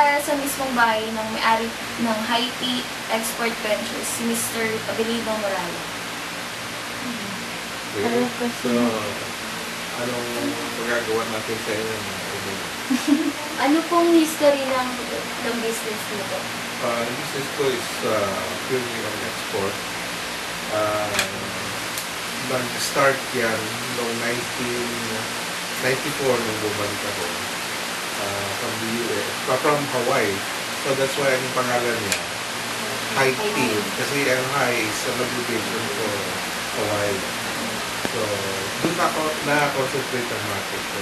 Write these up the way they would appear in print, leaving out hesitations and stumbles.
sa mismong bahay ng may-ari ng High Tea Export Ventures, si Mr. Abilino Morales. Okay. So, anong magagawa natin sa inyo? Ano pong history ng business nito? Yung business ko is purely on export. Nag-start yan noong 1994 nung bumalik ako from the US, from Hawaii. So that's why ang pangalan niya, High Tea. Kasi ang high is an abbreviation for Hawaii. So, doon ako na-concentrate ang market ko.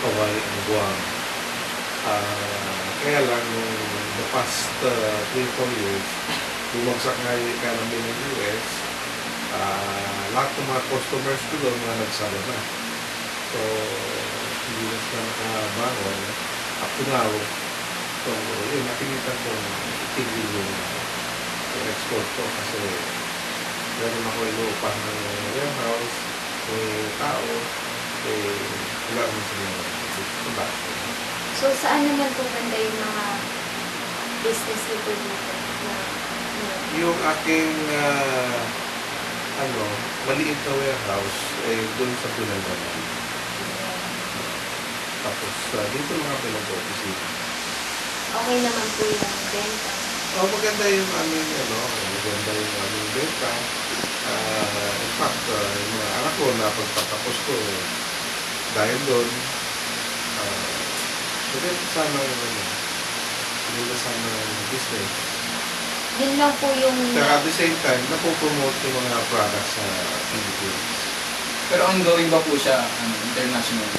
Hawaii and Guam. Kaya lang nung the past 3-4 years, bumagsak nga yung economy ng US, lahat ng mga customers ko doon mga nagsara na. So, hindi na sila nakabangon. Up to now, so, yun, nakikita ko itigil yung export ko kasi meron ako inuupahan ng warehouse, may tao, wala mo sila diba? So, saan naman po banda yung mga business nito dito? Yung aking maliit na warehouse doon sa Pinagbanan. Tapos dito mga pinag-office. Okay naman po yung benta. Maganda yung aming benta. In fact, yung mga anak ko na pagtatapos ko dahil doon, maganda sana yung business. Yun lang po yung... Pero at the same time, napopromote yung mga products sa Philippines. Pero ongoing ba po siya international?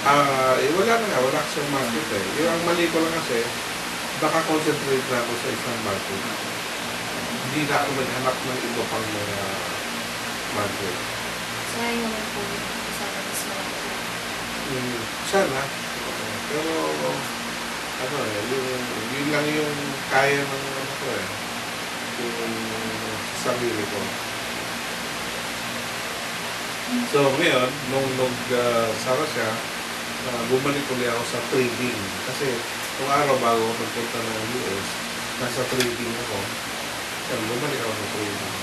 Wala na nga, wala sa market eh. Yung ang mali ko lang kasi, baka concentrate na ako sa isang market. Hindi na ako maghanap ng iba pang mga market. Sayang naman po yung sana mas malaki. Sana. Pero, yun lang yung kaya ng ko eh. Yung sarili ko. So, ngayon, nung sara siya, bumalik ulit ako sa trading. Kasi, kung araw bago ako magpunta ng US, nasa trading ako. Kaya bumalik ako sa trading.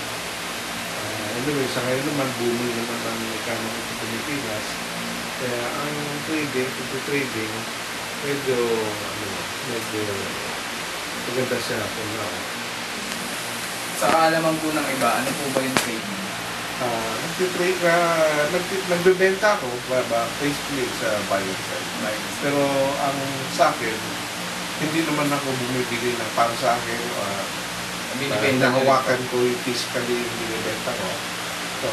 Anyway, sa ngayon naman, booming naman ang economy sa Pilipinas. Kaya ang trading, medyo maganda siya kung na. Sa kaalaman po ng iba, ano po ba yung trading? Nagbebenta ako basically sa buyer side. Pero ang sa akin, hindi naman ako bumibili ng para sa akin. Nahawakan ko yung physically yung binibenta ko. So,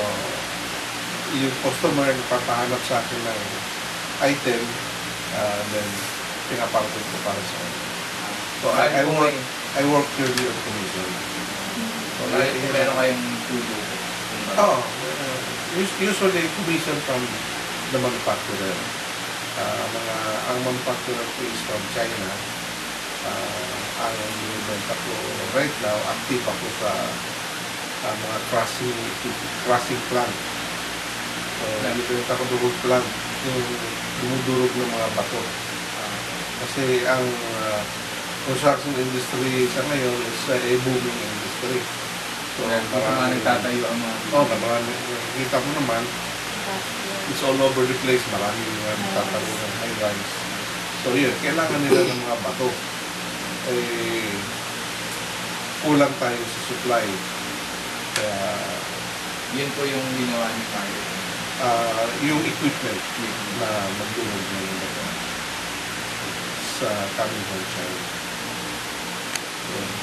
yung customer papahanap sa akin ng item, then pinapartin ko para sa akin. So, I work purely on commission. So, meron kayong tulo? Usually commission from the manufacturer. Ang manufacturer ko is from China. Ang binibenta ko right now, active ako sa mga crushing plant. So, binibenta ko durog plant, yung dumudurog ng mga bato. Kasi ang construction industry sa ngayon is a booming industry. So, marami nagtatayo ang mga... marami. Kita mo naman, it's all over the place. Marami nagtatayo ng high-rise. So, yun, kailangan nila ng mga bato. Kulang tayo sa supply. Kaya, yun po yung ginawa ni Mario. yung equipment na magdurog na yung bato sa coming from China.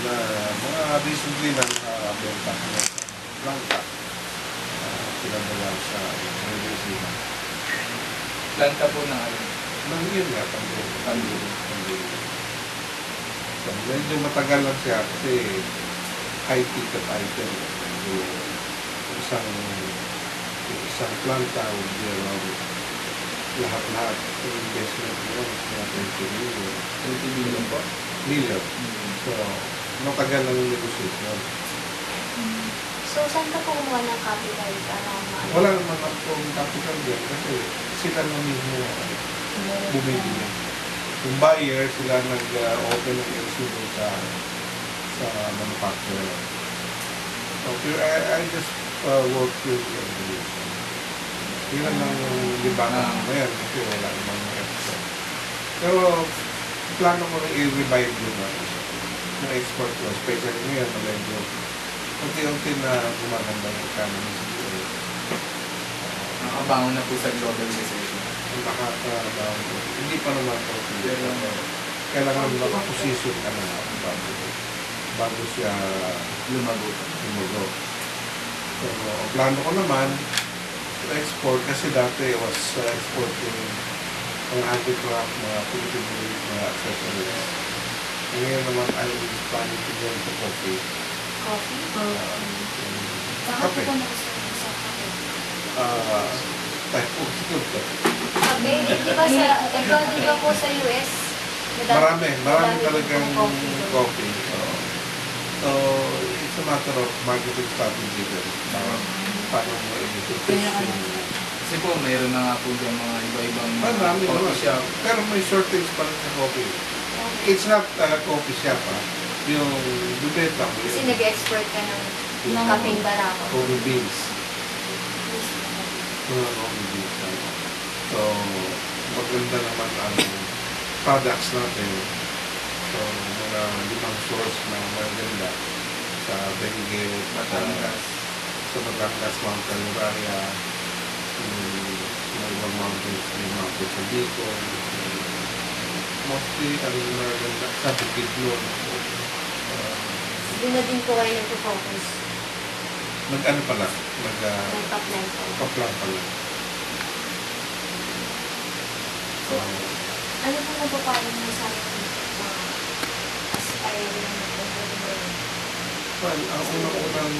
Na mga recently na benta ko na planta pinadala sa Malaysia. Planta po ng ano? Yun nga, panduro. So, medyo matagal lang siya kasi high-ticket item. Isang planta would be around lahat-lahat yung investment mo mga 20 million. 20 million po? Million. So, matagal lang yung negotiation. So, saan ka po kumuha ng capital para maano? Wala naman akong capital yan kasi sila na mismo bumibili. Yung buyer, sila nag-open ng LC doon sa manufacturer. Okay, I just work with the regulation. Yun lang ang libangan ko ngayon kasi wala namang export. Pero plano ko rin i-revive yun yung export ko, especially ngayon na medyo unti-unti na gumaganda yung economy sa US. Nakabangon na po sa global recession. Ang nakakabaon ko. Hindi pa naman po pero kailangan makaposisyon ka na bago siya Lumago. tumugo. So, ang plano ko naman to export kasi dati was exporting ang handicraft, mga Philippine mga accessories. Ngayon naman ay planning to go into coffee. Coffee? Saan Kape. po nag-serve sa kape? Type of food. Kape? Di ba di ba po sa US? Marami madami talagang pong coffee. coffee. So, it's a matter of marketing strategy din. Paano mo i-pitch yung... Kasi po, mayroon na nga po dyan mga iba-ibang Marami naman. coffee shop. Pero may shortage pa rin sa coffee. It's not coffee shop, yung bibenta mo Kasi yun. nag-export ka ng kapeng barako. Coffee beans. Mga coffee beans. So, maganda naman ang products natin. So, mga 5 source na maganda sa Benguet, Batangas. sa Batangas, Mount Caluraria, Malwag Mountains, may mountains sa Bicol. Mostly, ang maganda sa Bukidnon. Doon na din po kayo nag-focus. Nag-ano pala? Nag-apply po. Nag-paplan pala. So, Ano po napapayo mo sa mga aspiring entrepreneur? well, ang unang-unang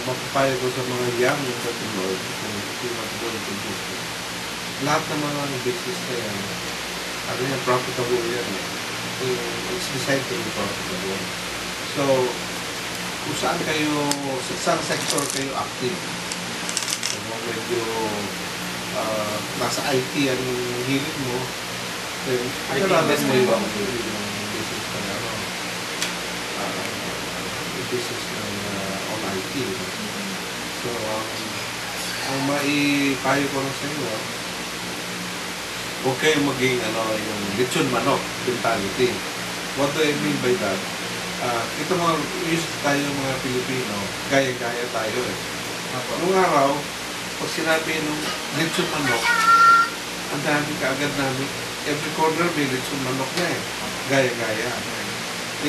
mapapayo ko sa mga young entrepreneurs kung hindi mag-go into business. Lahat ng mga business na yan, ano yan, profitable yan. It's designed to be profitable. So, kung saan kayo, sa isang sector kayo active, kung medyo nasa IT ang hilig mo, then, IT pag-aralan mo investment yung ba? business na business ng on IT. So, ang maipayo ko lang sa inyo, huwag kayong maging yung lechon manok mentality. What do I mean by that? Ito mga used tayo mga Pilipino, gaya-gaya tayo eh. Noong araw, pag sinabi ng lechon manok, ang dami kaagad namin, every corner may lechon manok na eh. Gaya-gaya.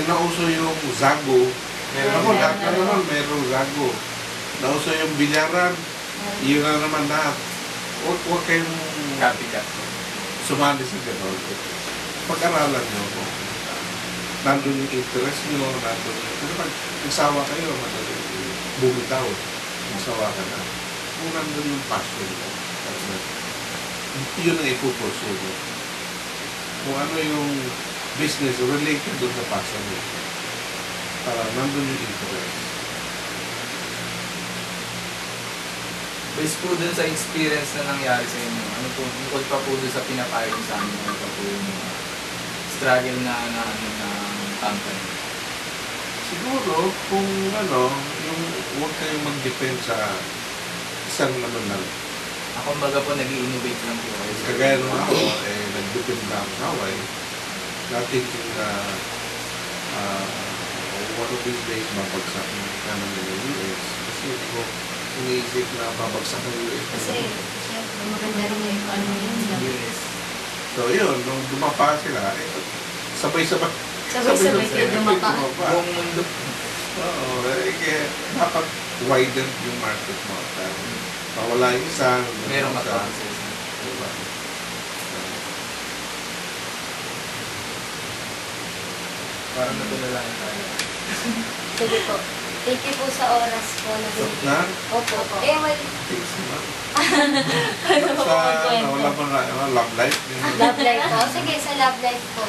Yung nauso yung zago, ako lahat na naman mayroong zago. Nauso yung bilyaran, yun na naman lahat. Huwag kayong Copycat. sumali sa gano'n. Pag-aralan nyo kung nandun yung interest nyo, nandun yung... Kasi pag nagsawa kayo, madali bumitaw. Nagsawa ka na. Kung nandun yung passion mo, yun ang ipupurso mo. Kung ano yung business related doon sa passion mo. Para nandun yung interest. Based po dun sa experience na nangyari sa inyo, ano po, bukod pa po dun sa pinapayo sa amin, ano pa po yung struggle na company. Siguro, kung yung huwag kayong mag-depend sa isang naman lang. Ako baga po nag-i-innovate lang po kayo. Kagaya nung ako, nag-depend na ako sa Hawaii. Thinking na one of these days mabagsak yung economy ng US. Kasi hindi ko iniisip na babagsak ng US. Kasi, syempre, maganda rin yung economy nila. US. So yun, nung dumapa sila, sabay-sabay. Sabay-sabay kayo dumapa. Buong mundo. Oo, kaya dapat widen yung market mo. Mawala yung isa, Merong isa. mag-process. Diba? Parang natulalayan tayo. Sige po. Thank you po sa oras po na Stop na? Opo. Eh, well, Thanks naman. ano po Sa, kwento? wala pa nga, love life. Love life po. Sige, sa love life po.